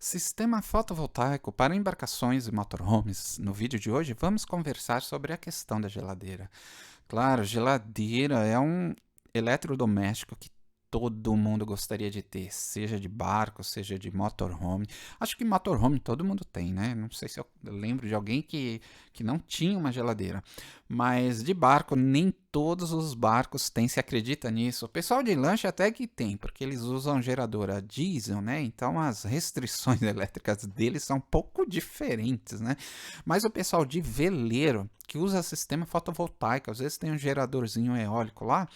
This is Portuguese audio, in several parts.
Sistema fotovoltaico para embarcações e motorhomes. No vídeo de hoje, vamos conversar sobre a questão da geladeira. Claro, geladeira é um eletrodoméstico que todo mundo gostaria de ter, seja de barco, seja de motorhome. Acho que motorhome todo mundo tem, né? Não sei se eu lembro de alguém que não tinha uma geladeira. Mas de barco, nem todos os barcos têm, se acredita nisso. O pessoal de lanche até que tem, porque eles usam geradora diesel, né? Então as restrições elétricas deles são um pouco diferentes, né? Mas o pessoal de veleiro, que usa sistema fotovoltaico, às vezes tem um geradorzinho eólico lá,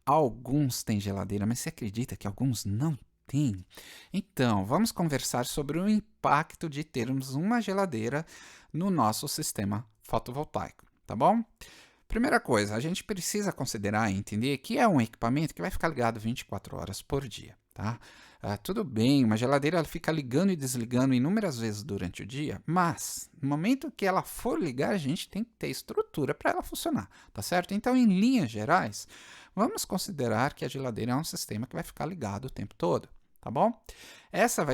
alguns têm geladeira, mas você acredita que alguns não têm? Então, vamos conversar sobre o impacto de termos uma geladeira no nosso sistema fotovoltaico, tá bom? Primeira coisa, a gente precisa considerar e entender que é um equipamento que vai ficar ligado 24 horas por dia, tá? Tudo bem, uma geladeira ela fica ligando e desligando inúmeras vezes durante o dia, mas no momento que ela for ligar, a gente tem que ter estrutura para ela funcionar, tá certo? Então, em linhas gerais, vamos considerar que a geladeira é um sistema que vai ficar ligado o tempo todo, tá bom? Essa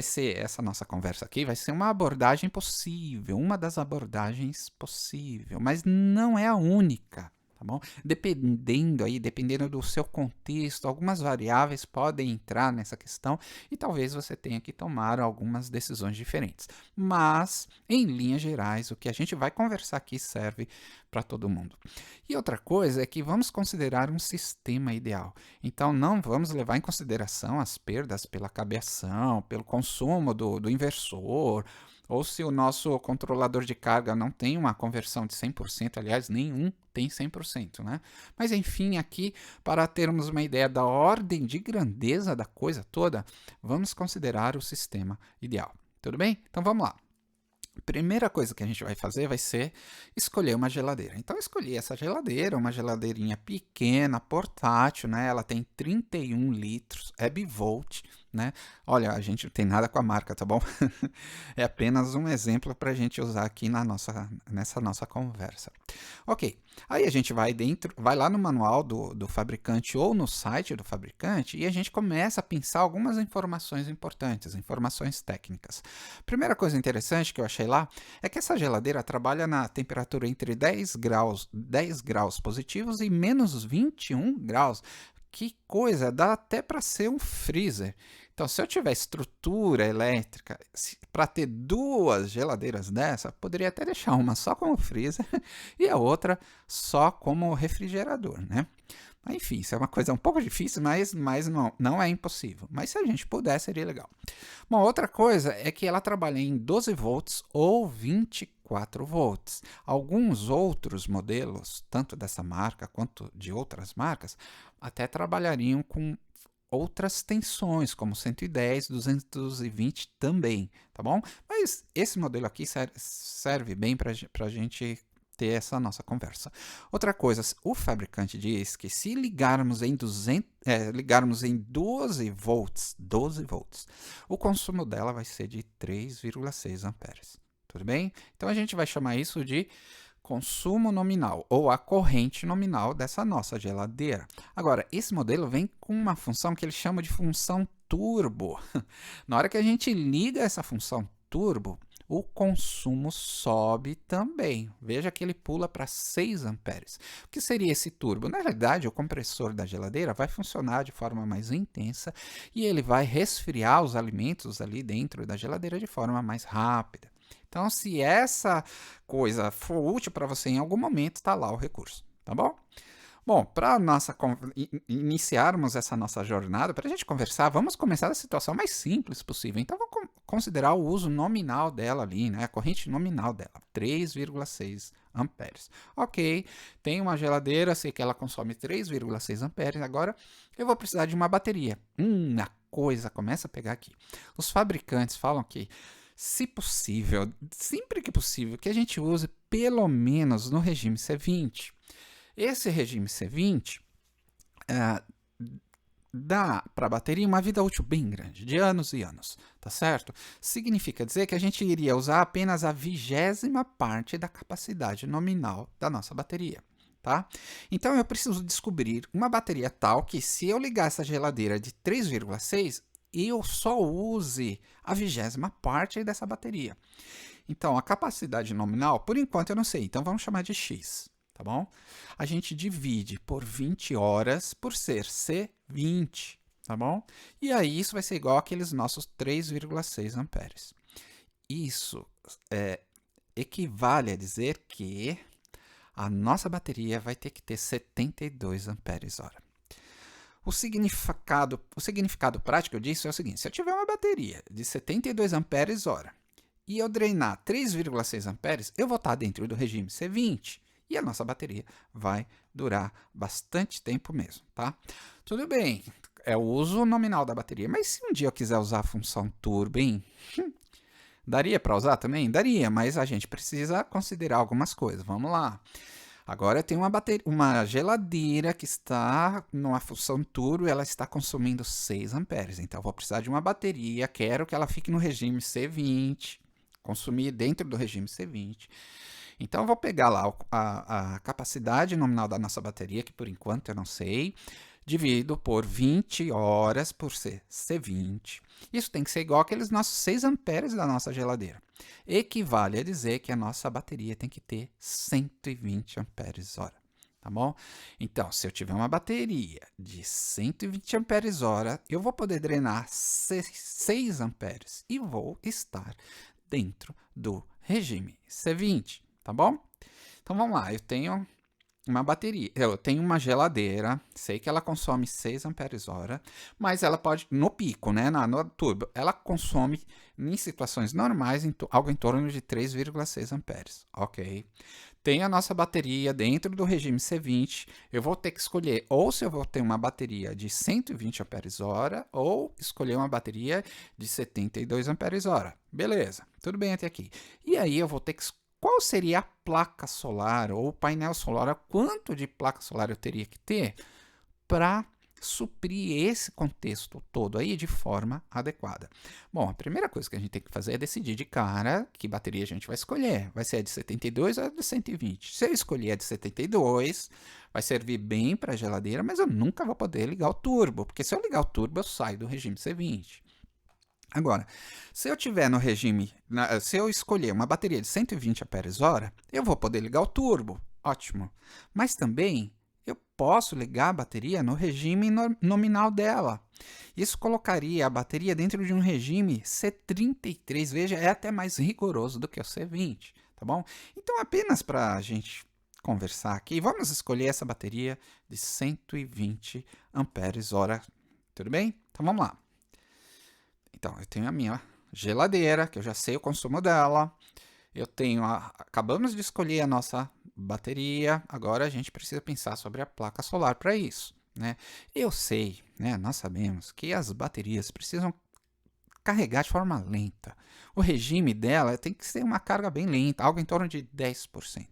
nossa conversa aqui vai ser uma abordagem possível, uma das abordagens possível, mas não é a única, tá bom? Dependendo do seu contexto, algumas variáveis podem entrar nessa questão e talvez você tenha que tomar algumas decisões diferentes. Mas, em linhas gerais, o que a gente vai conversar aqui serve para todo mundo. E outra coisa é que vamos considerar um sistema ideal. Então, não vamos levar em consideração as perdas pela cabeação, pelo consumo do inversor, ou se o nosso controlador de carga não tem uma conversão de 100%, aliás, nenhum tem 100%, né? Mas, enfim, aqui, para termos uma ideia da ordem de grandeza da coisa toda, vamos considerar o sistema ideal. Tudo bem? Então, vamos lá. Primeira coisa que a gente vai fazer vai ser escolher uma geladeira. Então, eu escolhi essa geladeira, uma geladeirinha pequena, portátil, né? Ela tem 31 litros, é bivolt, né? Olha, a gente não tem nada com a marca, tá bom? É apenas um exemplo para a gente usar aqui nessa nossa conversa. Ok, aí a gente vai lá no manual do fabricante ou no site do fabricante e a gente começa a pensar algumas informações importantes, informações técnicas. Primeira coisa interessante que eu achei lá é que essa geladeira trabalha na temperatura entre 10 graus positivos e menos 21 graus. Que coisa, dá até para ser um freezer. Então, se eu tiver estrutura elétrica para ter duas geladeiras dessa, poderia até deixar uma só como freezer e a outra só como refrigerador, né? Mas, enfim, isso é uma coisa um pouco difícil, mas não é impossível. Mas se a gente puder, seria legal. Uma outra coisa é que ela trabalha em 12 volts ou 24 volts. Alguns outros modelos, tanto dessa marca quanto de outras marcas, até trabalhariam com outras tensões, como 110, 220 também, tá bom? Mas esse modelo aqui serve bem para a gente ter essa nossa conversa. Outra coisa, o fabricante diz que se ligarmos em 12 volts, o consumo dela vai ser de 3,6 amperes. Tudo bem? Então a gente vai chamar isso de consumo nominal ou a corrente nominal dessa nossa geladeira. Agora, esse modelo vem com uma função que ele chama de função turbo. Na hora que a gente liga essa função turbo, o consumo sobe também. Veja que ele pula para 6 amperes. O que seria esse turbo? Na realidade, o compressor da geladeira vai funcionar de forma mais intensa e ele vai resfriar os alimentos ali dentro da geladeira de forma mais rápida. Então, se essa coisa for útil para você em algum momento, está lá o recurso, tá bom? Bom, para iniciarmos essa nossa jornada, para a gente conversar, vamos começar da situação mais simples possível. Então, vamos considerar o uso nominal dela ali, né? A corrente nominal dela, 3,6 amperes. Ok, tem uma geladeira, sei que ela consome 3,6 amperes, agora eu vou precisar de uma bateria. A coisa começa a pegar aqui. Os fabricantes falam que, se possível, sempre que possível, que a gente use pelo menos no regime C20. Esse regime C20 dá para a bateria uma vida útil bem grande, de anos e anos, tá certo? Significa dizer que a gente iria usar apenas a 20ª parte da capacidade nominal da nossa bateria. Tá? Então eu preciso descobrir uma bateria tal que, se eu ligar essa geladeira de 3,6, eu só use a 20ª parte dessa bateria. Então, a capacidade nominal, por enquanto eu não sei, então vamos chamar de X, tá bom? A gente divide por 20 horas por ser C20, tá bom? E aí isso vai ser igual àqueles nossos 3,6 amperes. Isso equivale a dizer que a nossa bateria vai ter que ter 72 amperes-hora. O significado prático disso é o seguinte: se eu tiver uma bateria de 72 amperes-hora e eu drenar 3,6 amperes, eu vou estar dentro do regime C20 e a nossa bateria vai durar bastante tempo mesmo, tá? Tudo bem, é o uso nominal da bateria, mas se um dia eu quiser usar a função turbo, hein? Daria para usar também? Daria, mas a gente precisa considerar algumas coisas. Vamos lá. Agora eu tenho uma geladeira que está numa função turbo e ela está consumindo 6 amperes. Então eu vou precisar de uma bateria, quero que ela fique no regime C20, consumir dentro do regime C20. Então eu vou pegar lá a capacidade nominal da nossa bateria, que por enquanto eu não sei, dividido por 20 horas por ser C20. Isso tem que ser igual àqueles nossos 6 amperes da nossa geladeira. Equivale a dizer que a nossa bateria tem que ter 120 amperes-hora, tá bom? Então, se eu tiver uma bateria de 120 amperes-hora, eu vou poder drenar 6 amperes e vou estar dentro do regime C20, tá bom? Então, vamos lá, eu tenho uma bateria, eu tenho uma geladeira, sei que ela consome 6 amperes-hora, mas ela pode, no pico, né, no turbo, ela consome, em situações normais, algo em torno de 3,6 amperes, ok? Tem a nossa bateria dentro do regime C20, eu vou ter que escolher ou se eu vou ter uma bateria de 120 amperes-hora ou escolher uma bateria de 72 amperes-hora. Beleza, tudo bem até aqui. E aí eu vou ter que qual seria a placa solar ou o painel solar, quanto de placa solar eu teria que ter para suprir esse contexto todo aí de forma adequada. Bom, a primeira coisa que a gente tem que fazer é decidir de cara que bateria a gente vai escolher. Vai ser a de 72 ou a de 120? Se eu escolher a de 72, vai servir bem para a geladeira, mas eu nunca vou poder ligar o turbo, porque se eu ligar o turbo, eu saio do regime C20. Agora, se eu tiver no regime, se eu escolher uma bateria de 120 amperes-hora, eu vou poder ligar o turbo, ótimo. Mas também eu posso ligar a bateria no regime nominal dela. Isso colocaria a bateria dentro de um regime C33, veja, é até mais rigoroso do que o C20, tá bom? Então, apenas para a gente conversar aqui, vamos escolher essa bateria de 120 amperes-hora, tudo bem? Então, vamos lá. Então, eu tenho a minha geladeira, que eu já sei o consumo dela. Eu tenho acabamos de escolher a nossa bateria. Agora a gente precisa pensar sobre a placa solar para isso, né? Eu sei, né? Nós sabemos que as baterias precisam carregar de forma lenta. O regime dela tem que ser uma carga bem lenta, algo em torno de 10%.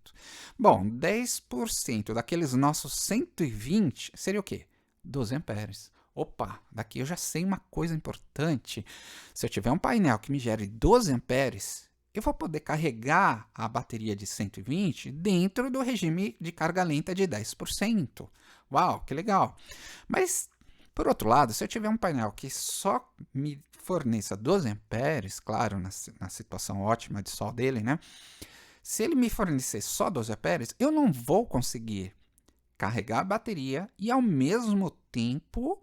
Bom, 10% daqueles nossos 120 seria o quê? 12 amperes. Opa, daqui eu já sei uma coisa importante. Se eu tiver um painel que me gere 12 amperes, eu vou poder carregar a bateria de 120 dentro do regime de carga lenta de 10%. Uau, que legal! Mas, por outro lado, se eu tiver um painel que só me forneça 12 amperes, claro, na situação ótima de sol dele, né? Se ele me fornecer só 12 amperes, eu não vou conseguir carregar a bateria e, ao mesmo tempo,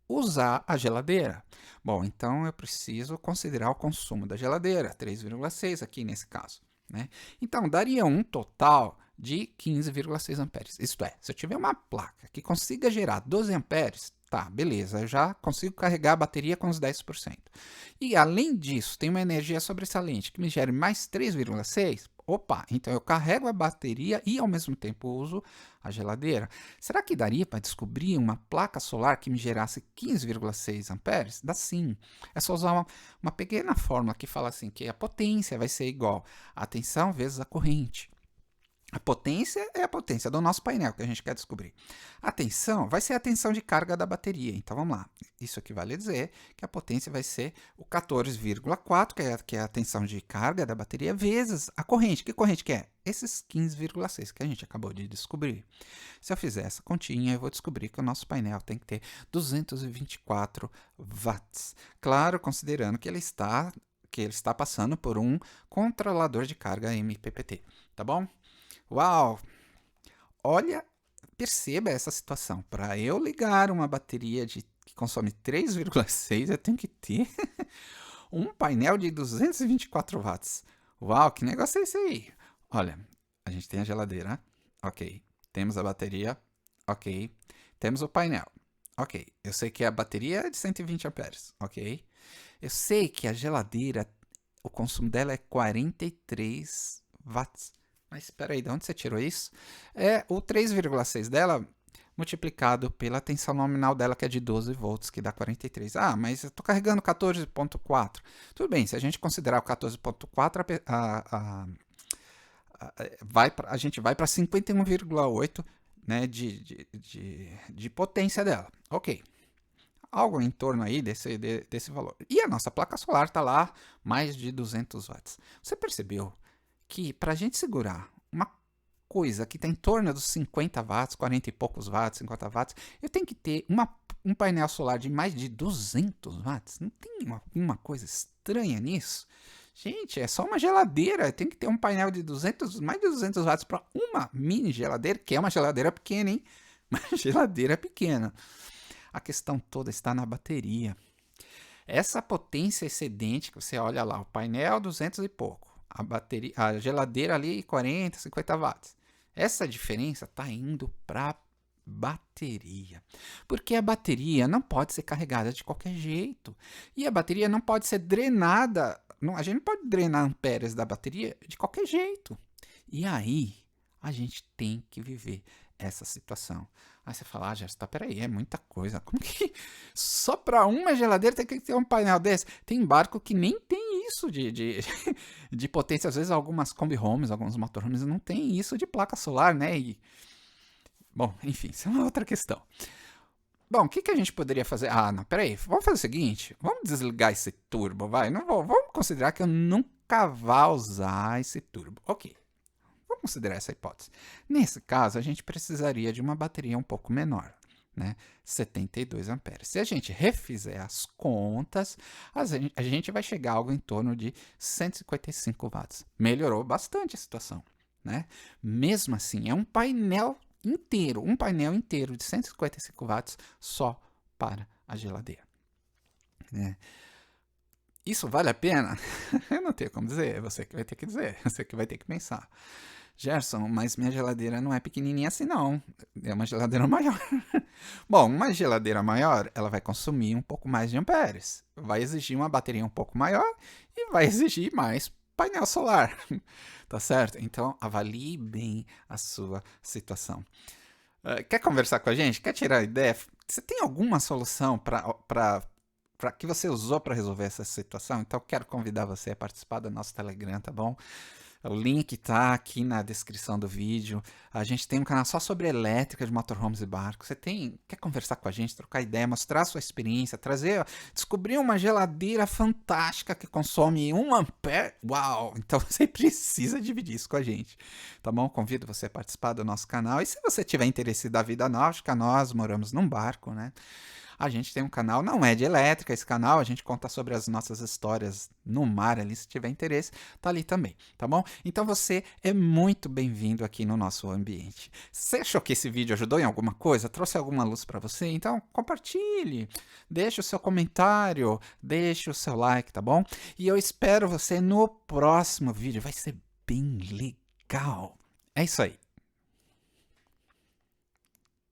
usar a geladeira. Bom, então eu preciso considerar o consumo da geladeira, 3,6 aqui nesse caso, né? Então, daria um total de 15,6 amperes. Isto é, se eu tiver uma placa que consiga gerar 12 amperes, tá, beleza, eu já consigo carregar a bateria com os 10%. E, além disso, tem uma energia sobressalente que me gere mais 3,6. Opa, então eu carrego a bateria e ao mesmo tempo uso a geladeira. Será que daria para descobrir uma placa solar que me gerasse 15,6 amperes? Dá sim. É só usar uma pequena fórmula que fala assim que a potência vai ser igual a tensão vezes a corrente. A potência é a potência do nosso painel que a gente quer descobrir. A tensão vai ser a tensão de carga da bateria. Então vamos lá. Isso aqui vale dizer que a potência vai ser o 14,4, que é a tensão de carga da bateria, vezes a corrente. Que corrente que é? Esses 15,6 que a gente acabou de descobrir. Se eu fizer essa continha, eu vou descobrir que o nosso painel tem que ter 224 watts. Claro, considerando que ele está passando por um controlador de carga MPPT. Tá bom? Uau! Olha, perceba essa situação. Para eu ligar uma bateria que consome 3,6, eu tenho que ter um painel de 224 watts. Uau, que negócio é esse aí? Olha, a gente tem a geladeira, ok. Temos a bateria, ok. Temos o painel, ok. Eu sei que a bateria é de 120 amperes, ok. Eu sei que a geladeira, o consumo dela é 43 watts. Mas espera aí, de onde você tirou isso? É o 3,6 dela multiplicado pela tensão nominal dela, que é de 12 volts, que dá 43. Ah, mas eu estou carregando 14,4. Tudo bem, se a gente considerar o 14,4, a gente vai para 51,8, né, de potência dela. Ok. Algo em torno aí desse valor. E a nossa placa solar está lá, mais de 200 watts. Você percebeu que para a gente segurar uma coisa que está em torno dos 50 watts, 40 e poucos watts, 50 watts, eu tenho que ter um painel solar de mais de 200 watts? Não tem uma coisa estranha nisso? Gente, é só uma geladeira. Tem que ter um painel de mais de 200 watts para uma mini geladeira, que é uma geladeira pequena, hein? Uma geladeira pequena. A questão toda está na bateria. Essa potência excedente, que você olha lá, o painel 200 e pouco, a geladeira ali 40, 50 watts. Essa diferença está indo para a bateria. Porque a bateria não pode ser carregada de qualquer jeito. E a bateria não pode ser drenada. A gente não pode drenar amperes da bateria de qualquer jeito. E aí, a gente tem que viver essa situação. Aí você fala, Gerson, tá, peraí, é muita coisa. Como que só para uma geladeira tem que ter um painel desse? Tem barco que nem tem isso de potência. Às vezes algumas Kombi Homes, alguns motorhomes não tem isso de placa solar, né? Bom, enfim, isso é uma outra questão. Bom, o que a gente poderia fazer? Ah, não, peraí, vamos fazer o seguinte, vamos desligar esse turbo, vai. Vamos considerar que eu nunca vá usar esse turbo. Ok. Vamos considerar essa hipótese. Nesse caso, a gente precisaria de uma bateria um pouco menor, né? 72 amperes. Se a gente refizer as contas, a gente vai chegar a algo em torno de 155 watts. Melhorou bastante a situação, né? Mesmo assim, é um painel inteiro de 155 watts só para a geladeira, né? Isso vale a pena? Eu não tenho como dizer, é você que vai ter que dizer, você que vai ter que pensar. Gerson, mas minha geladeira não é pequenininha assim não, é uma geladeira maior. Bom, uma geladeira maior, ela vai consumir um pouco mais de amperes, vai exigir uma bateria um pouco maior e vai exigir mais painel solar, tá certo? Então, avalie bem a sua situação. Quer conversar com a gente? Quer tirar ideia? Você tem alguma solução para que você usou para resolver essa situação? Então, quero convidar você a participar do nosso Telegram, tá bom? O link está aqui na descrição do vídeo. A gente tem um canal só sobre elétrica de motorhomes e barcos. Quer conversar com a gente, trocar ideia, mostrar a sua experiência, descobrir uma geladeira fantástica que consome 1 ampere? Uau! Então você precisa dividir isso com a gente, tá bom? Convido você a participar do nosso canal. E se você tiver interesse da vida náutica, nós moramos num barco, né? A gente tem um canal, não é de elétrica esse canal, a gente conta sobre as nossas histórias no mar ali, se tiver interesse, tá ali também, tá bom? Então você é muito bem-vindo aqui no nosso ambiente. Você achou que esse vídeo ajudou em alguma coisa? Trouxe alguma luz para você? Então compartilhe, deixe o seu comentário, deixe o seu like, tá bom? E eu espero você no próximo vídeo, vai ser bem legal. É isso aí.